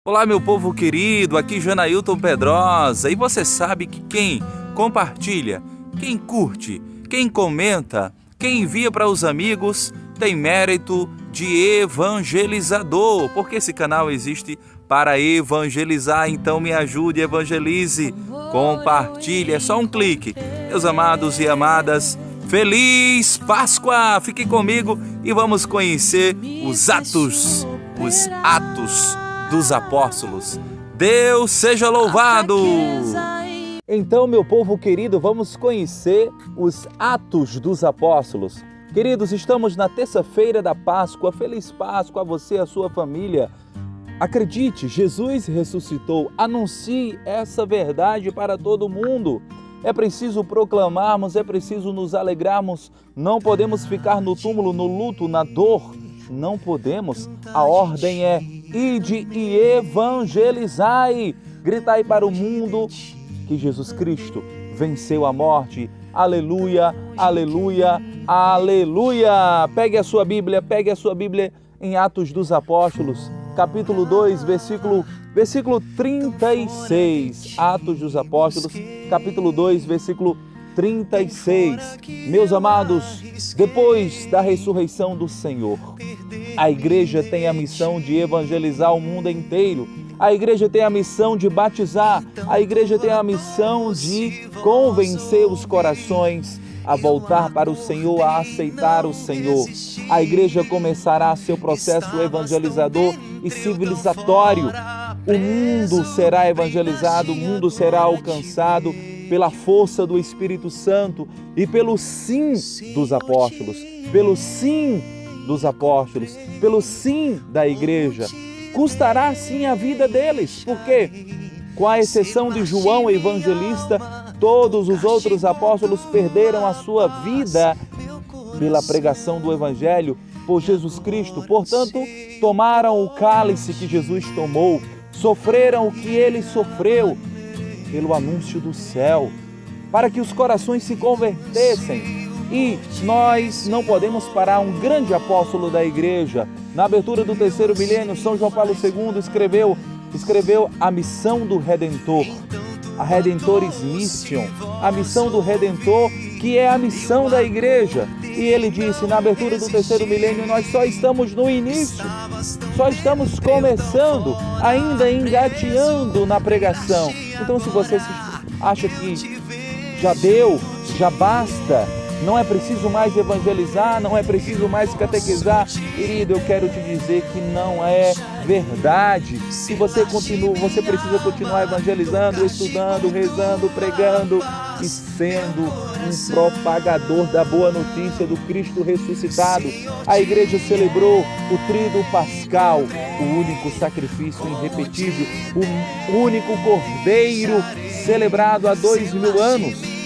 Olá, meu povo querido, aqui Janailton Pedrosa. E você sabe que quem compartilha, quem curte, quem comenta, quem envia para os amigos tem mérito de evangelizador, porque esse canal existe para evangelizar. Então me ajude, evangelize, compartilhe, é só um clique. Meus amados e amadas, Feliz Páscoa! Fique comigo e vamos conhecer os Atos dos Apóstolos. Deus seja louvado! Então, meu povo querido, vamos conhecer os Atos dos Apóstolos. Queridos, estamos na terça-feira da Páscoa. Feliz Páscoa a você e a sua família. Acredite, Jesus ressuscitou. Anuncie essa verdade para todo mundo. É preciso proclamarmos, é preciso nos alegrarmos. Não podemos ficar no túmulo, no luto, na dor. Não podemos. A ordem é: ide e evangelizai. Gritai para o mundo que Jesus Cristo venceu a morte. Aleluia, aleluia, aleluia. Pegue a sua Bíblia em Atos dos Apóstolos, capítulo 2, versículo 36. Atos dos Apóstolos, capítulo 2, versículo 36. Meus amados, depois da ressurreição do Senhor, a igreja tem a missão de evangelizar o mundo inteiro. A igreja tem a missão de batizar. A igreja tem a missão de convencer os corações a voltar para o Senhor, a aceitar o Senhor. A igreja começará seu processo evangelizador e civilizatório. O mundo será evangelizado, o mundo será alcançado pela força do Espírito Santo e pelo sim dos apóstolos, pelo sim da igreja. Custará sim a vida deles, porque, com a exceção de João evangelista, todos os outros apóstolos perderam a sua vida pela pregação do Evangelho por Jesus Cristo. Portanto, tomaram o cálice que Jesus tomou, sofreram o que ele sofreu pelo anúncio do céu, para que os corações se convertessem. E nós não podemos parar. Um grande apóstolo da igreja, na abertura do terceiro milênio, São João Paulo II escreveu a missão do Redentor, a Redemptoris Mission, a missão do Redentor, que é a missão da igreja. E ele disse, na abertura do terceiro milênio, nós só estamos no início, só estamos começando, ainda engateando na pregação. Então, se você acha que já deu, já basta, não é preciso mais evangelizar, não é preciso mais catequizar, querido, eu quero te dizer que não é verdade. Se você precisa continuar evangelizando, estudando, rezando, pregando e sendo um propagador da boa notícia do Cristo ressuscitado. A igreja celebrou o tríduo pascal, o único sacrifício irrepetível, o único cordeiro celebrado há 2000 anos.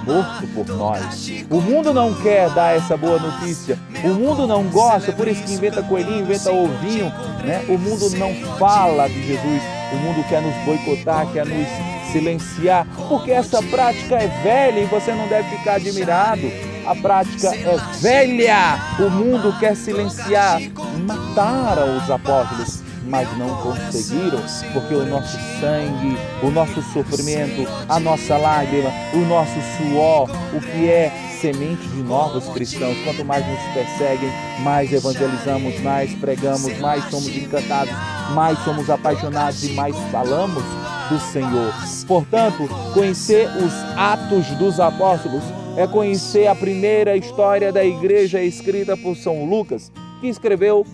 Morto por nós. O mundo não quer dar essa boa notícia. O mundo não gosta, por isso que inventa coelhinho, inventa ovinho, né? O mundo não fala de Jesus. O mundo quer nos boicotar, quer nos silenciar, porque essa prática é velha e você não deve ficar admirado. A prática é velha. O mundo quer silenciar. Mataram os apóstolos, mas não conseguiram, porque o nosso sangue, o nosso sofrimento, a nossa lágrima, o nosso suor, o que é semente de novos cristãos, quanto mais nos perseguem, mais evangelizamos, mais pregamos, mais somos encantados, mais somos apaixonados e mais falamos do Senhor. Portanto, conhecer os Atos dos Apóstolos é conhecer a primeira história da igreja escrita por São Lucas, que escreveu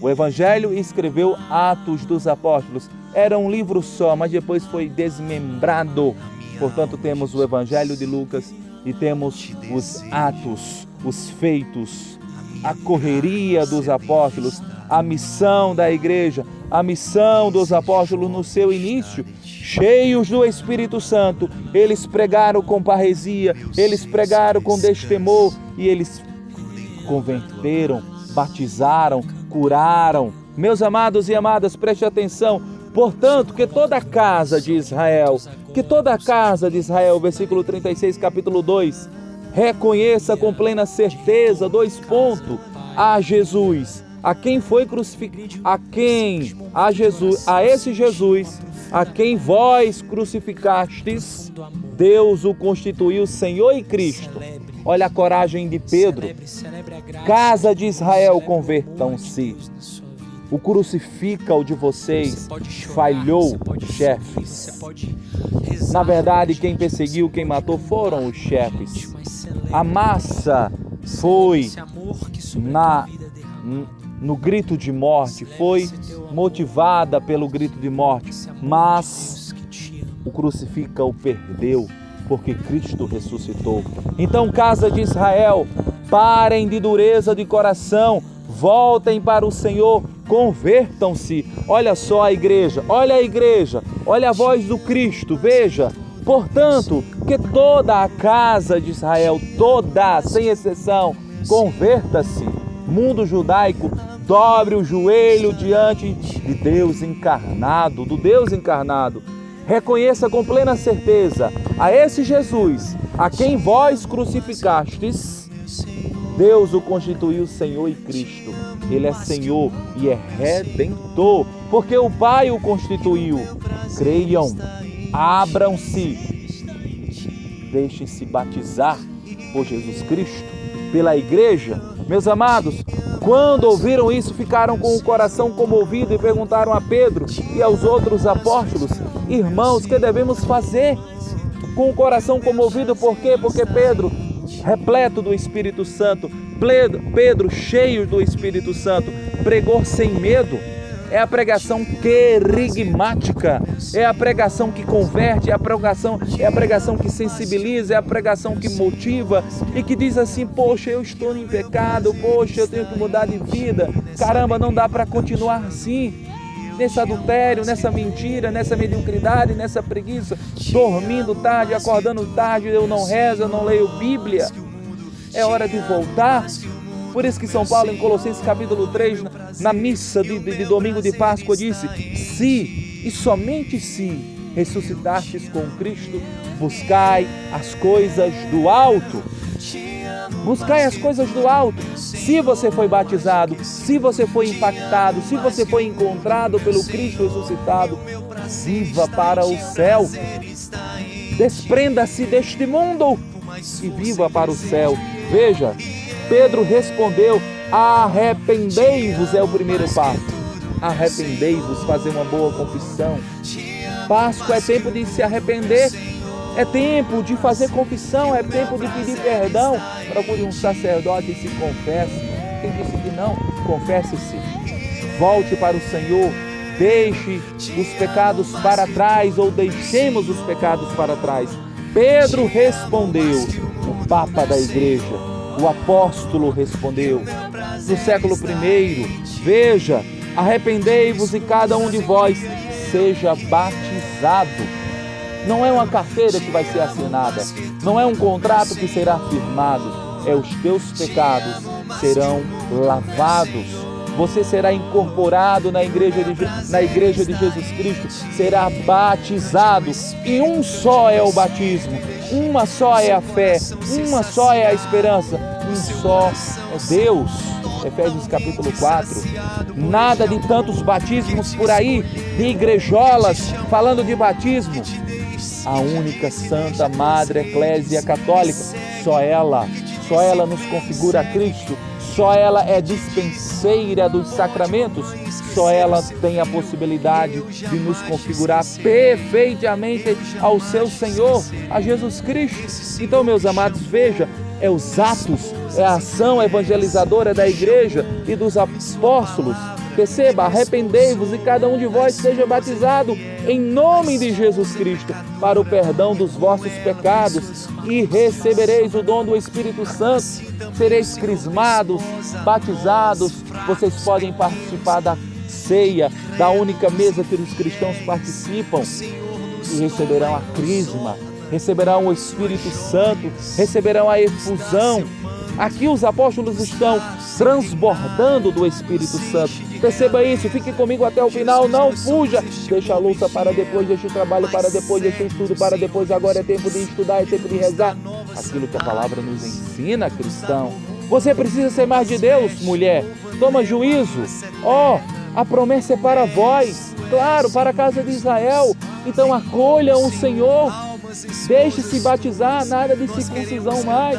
o Evangelho e escreveu Atos dos Apóstolos. Era um livro só, mas depois foi desmembrado. Portanto, temos o Evangelho de Lucas e temos os Atos, os feitos, a correria dos apóstolos, a missão da igreja, a missão dos apóstolos no seu início. Cheios do Espírito Santo, eles pregaram com parresia, eles pregaram com destemor e eles converteram, batizaram, curaram. Meus amados e amadas, preste atenção. Portanto, que toda a casa de Israel, versículo 36, capítulo 2, reconheça com plena certeza, a Jesus, a quem foi crucificado, a esse Jesus, a quem vós crucificastes, Deus o constituiu Senhor e Cristo. Olha a coragem de Pedro. Casa de Israel, convertam-se. O crucifica-o de vocês falhou, chefes. Na verdade, quem perseguiu, quem matou foram os chefes. A massa foi no grito de morte, foi motivada pelo grito de morte, mas o crucifica o perdeu, porque Cristo ressuscitou. Então, casa de Israel, parem de dureza de coração, voltem para o Senhor, convertam-se. Olha só a igreja, olha a voz do Cristo, veja. Portanto, que toda a casa de Israel, toda, sem exceção, converta-se. Mundo judaico, dobre o joelho diante de Deus encarnado, do Deus encarnado. Reconheça com plena certeza a esse Jesus, a quem vós crucificastes, Deus o constituiu Senhor e Cristo. Ele é Senhor e é Redentor, porque o Pai o constituiu. Creiam, abram-se, deixem-se batizar por Jesus Cristo, pela igreja. Meus amados, quando ouviram isso, ficaram com o coração comovido e perguntaram a Pedro e aos outros apóstolos: irmãos, que devemos fazer? Com o coração comovido, por quê? Porque Pedro, repleto do Espírito Santo, Pedro cheio do Espírito Santo, pregou sem medo. É a pregação querigmática, é a pregação que converte, é a pregação que sensibiliza, é a pregação que motiva e que diz assim: poxa, eu estou em pecado, poxa, eu tenho que mudar de vida, caramba, não dá para continuar assim, nesse adultério, nessa mentira, nessa mediocridade, nessa preguiça, dormindo tarde, acordando tarde, eu não rezo, eu não leio Bíblia. É hora de voltar. Por isso que São Paulo, em Colossenses capítulo 3, na missa de domingo de Páscoa, disse: se, e somente se, ressuscitastes com Cristo, buscai as coisas do alto. Buscai as coisas do alto. Se você foi batizado, se você foi impactado, se você foi encontrado pelo Cristo ressuscitado, viva para o céu. Desprenda-se deste mundo e viva para o céu. Veja, Pedro respondeu: arrependei-vos, é o primeiro passo. Arrependei-vos, fazer uma boa confissão. Páscoa é tempo de se arrepender, é tempo de fazer confissão, é tempo de pedir perdão. Procure um sacerdote e se confesse. Quem disse que não, confesse-se. Volte para o Senhor, deixe os pecados para trás, ou deixemos os pecados para trás. Pedro respondeu, o Papa da Igreja. O apóstolo respondeu, no século I, veja, arrependei-vos e cada um de vós seja batizado. Não é uma carteira que vai ser assinada, não é um contrato que será firmado, é os teus pecados serão lavados. Você será incorporado na igreja de Jesus Cristo, será batizado. E um só é o batismo, uma só é a fé, uma só é a esperança, um só é Deus. Efésios capítulo 4. Nada de tantos batismos por aí, de igrejolas falando de batismo. A única Santa Madre Eclésia Católica, só ela nos configura a Cristo. Só ela é dispenseira dos sacramentos, só ela tem a possibilidade de nos configurar perfeitamente ao seu Senhor, a Jesus Cristo. Então, meus amados, veja, é os atos, é a ação evangelizadora da igreja e dos apóstolos. Perceba, arrependei-vos e cada um de vós seja batizado em nome de Jesus Cristo para o perdão dos vossos pecados e recebereis o dom do Espírito Santo. Sereis crismados, batizados. Vocês podem participar da ceia, da única mesa que os cristãos participam, e receberão a crisma, receberão o Espírito Santo, receberão a efusão. Aqui os apóstolos estão transbordando do Espírito Santo. Perceba isso, fique comigo até o final, não fuja. Deixa a louça para depois, deixa o trabalho para depois, deixa o estudo para depois. Agora é tempo de estudar, é tempo de rezar. Aquilo que a palavra nos ensina, cristão. Você precisa ser mais de Deus, mulher. toma juízo. A promessa é para vós, claro, para a casa de Israel. Então acolham o Senhor, deixe-se batizar, nada de circuncisão mais,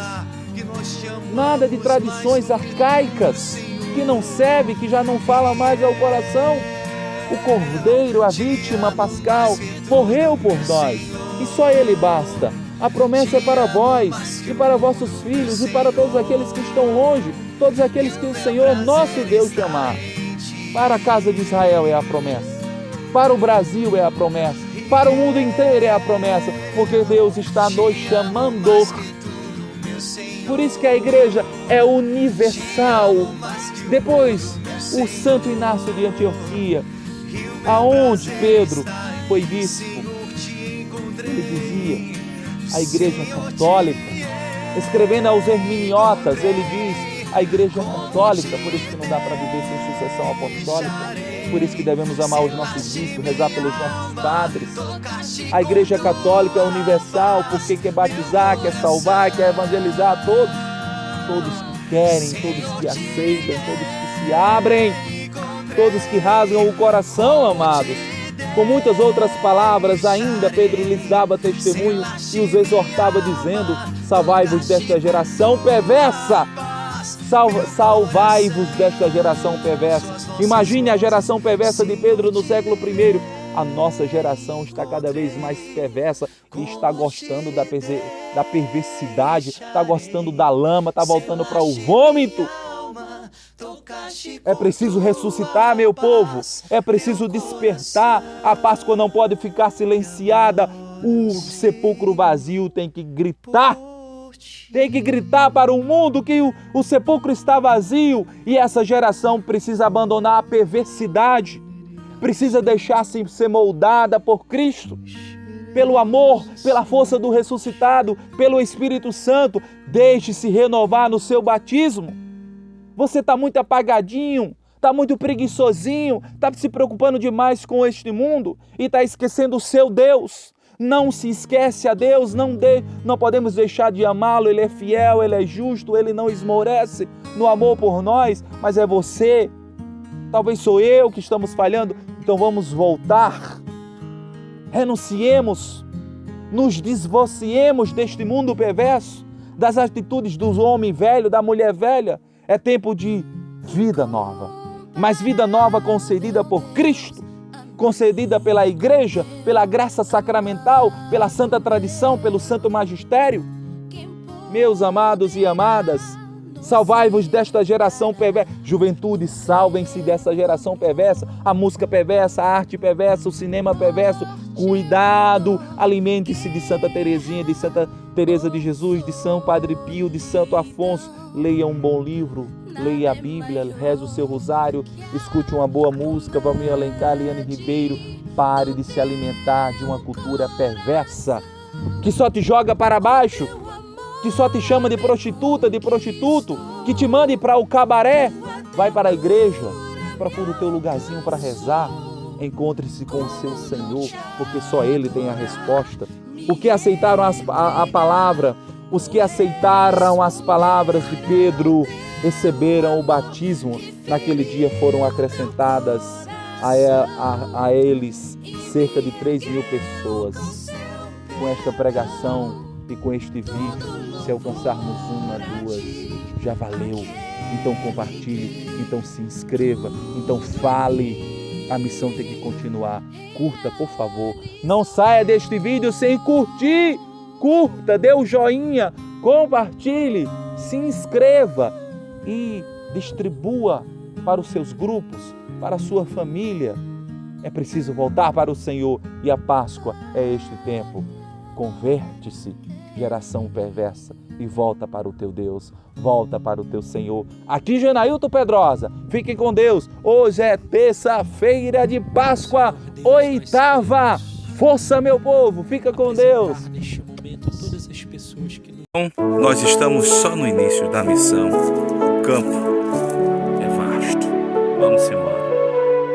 nada de tradições arcaicas, que não serve, que já não fala mais ao coração. O Cordeiro, a vítima pascal, morreu por nós, e só Ele basta. A promessa é para vós, e para vossos filhos, e para todos aqueles que estão longe, todos aqueles que o Senhor, nosso Deus, chamar. Para a casa de Israel é a promessa, para o Brasil é a promessa, para o mundo inteiro é a promessa, porque Deus está nos chamando. Por isso que a igreja é universal. Depois, o Santo Inácio de Antioquia, aonde Pedro foi bispo, ele dizia, a igreja católica, escrevendo aos hermeniotas, ele diz, a igreja católica, por isso que não dá para viver sem sucessão apostólica, por isso que devemos amar os nossos bispos, rezar pelos nossos padres. A igreja católica é universal, porque quer batizar, quer salvar, quer evangelizar todos que querem, todos que aceitam, todos que se abrem, todos que rasgam o coração, amados. Com muitas outras palavras, ainda Pedro lhes dava testemunho e os exortava dizendo, salvai-vos desta geração perversa. Salvai-vos desta geração perversa. Imagine a geração perversa de Pedro no século I. A nossa geração está cada vez mais perversa e está gostando da perversidade, está gostando da lama, está voltando para o vômito. É preciso ressuscitar, meu povo. É preciso despertar. A Páscoa não pode ficar silenciada. O sepulcro vazio tem que gritar. Tem que gritar para o mundo que o sepulcro está vazio. E essa geração precisa abandonar a perversidade. Precisa deixar-se ser moldada por Cristo. Pelo amor, pela força do ressuscitado, pelo Espírito Santo. Deixe-se renovar no seu batismo. Você está muito apagadinho, está muito preguiçosinho, está se preocupando demais com este mundo e está esquecendo o seu Deus. Não se esquece a Deus, não podemos deixar de amá-lo. Ele é fiel, Ele é justo, Ele não esmorece no amor por nós, mas é você. Talvez sou eu que estamos falhando, então vamos voltar. Renunciemos, nos divorciemos deste mundo perverso, das atitudes do homem velho, da mulher velha. É tempo de vida nova, mas vida nova concedida por Cristo, concedida pela igreja, pela graça sacramental, pela santa tradição, pelo santo magistério. Meus amados e amadas, salvai-vos desta geração perversa. Juventude, salvem-se dessa geração perversa, a música perversa, a arte perversa, o cinema perverso. Cuidado, alimente-se de Santa Teresinha, de Santa Teresa de Jesus, de São Padre Pio, de Santo Afonso. Leia um bom livro, leia a Bíblia, reze o seu rosário, escute uma boa música, Valmir Alencar, Liane Ribeiro. Pare de se alimentar de uma cultura perversa, que só te joga para baixo, que só te chama de prostituta, de prostituto, que te manda para o cabaré. Vai para a igreja, procura o teu lugarzinho para rezar, encontre-se com o seu Senhor, porque só Ele tem a resposta. O que aceitaram a palavra, os que aceitaram as palavras de Pedro, receberam o batismo. Naquele dia foram acrescentadas a eles cerca de 3.000 pessoas. Com esta pregação e com este vídeo, se alcançarmos 1, 2, já valeu. Então compartilhe, então se inscreva, então fale. A missão tem que continuar. Curta, por favor. Não saia deste vídeo sem curtir. Curta, dê o joinha, compartilhe, se inscreva e distribua para os seus grupos, para a sua família. É preciso voltar para o Senhor e a Páscoa é este tempo. Converte-se, geração perversa, e volta para o teu Deus, volta para o teu Senhor. Aqui Genailton Pedrosa, fiquem com Deus. Hoje é terça-feira de Páscoa, 8ª. Força, meu povo, fica com Deus. Nós estamos só no início da missão. O campo é vasto. Vamos embora.